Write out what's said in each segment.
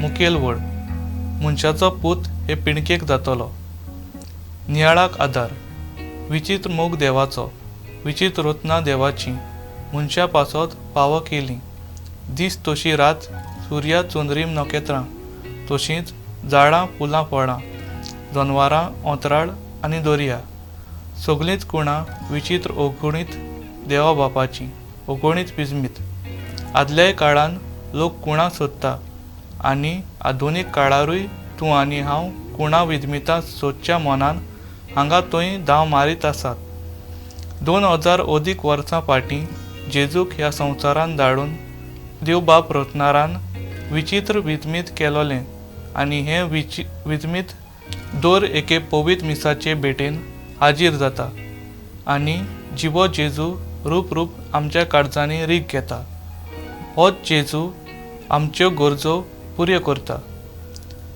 मुखेल व्हड मनशाचो पूत हे पिणकेक जातलो। नियाळाक आदार विचित्र मोग देवाचो, विचित्र रत्ना देवाची मनशा पासत पाव केली। दीस तशी रात, सुर्या चंद्रीम नखेत्रां, तशींच झाडां फुलां फळां, जनवरां ओंतराळ आनी दर्या, सगळींच कुणां विचित्र अवगणीत देवा बापाची, अवगणीत विस्मीत। आदल्या काळान लोक कुणां सोदता आनी आधुनीक काळारूय तूं आनी हांव कुणां विस्मितां सोदच्या मनान हांगा थंय धांव मारीत आसात। 2000 अदीक वर्सां फाटीं जेजूक ह्या संवसारान धाडून देव बाप रत्नारान विचित्र विस्मीत केलोलें आनी हें विस्मीत दर एके पवित्र मिसाचे भेटेन हाजीर जाता आनी जिवो जेजू रूप रूप आमच्या काळजांनी रीग घेता। होच जेजू आमच्यो गरजो पुऱ्यो करता,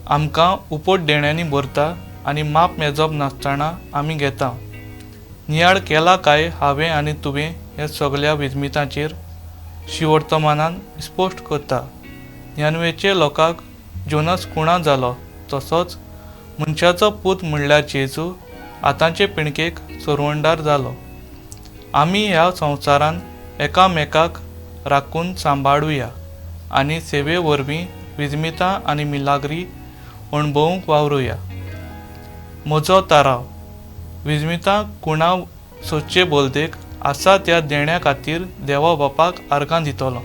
आमकां उपोट देण्यांनी भरता आनी माप मेजप नासतना आमी घेता। नियाळ केला काय हांवें आनी तुवें ह्या सगळ्या विस्मितांचेर शिवर्तमानान स्पश्ट करता। न्यानवेचे लोकांक जोनस कुणां जालो तसोच मनशाचो पूत म्हणल्यार जेजू आतांचे पिणकेक सरवंडार जालो। आमी ह्या संवसारान एकामेकाक राखून सांबाळुया आनी सेवे वरवीं विस्मितां आनी मिलाग्री अणभवूंक वावरुया। म्हजो ताराव विस्मितां कुणां सोदचे बोलदेक आसा त्या देण्या खातीर देवा बापाक आर्गां दितलो।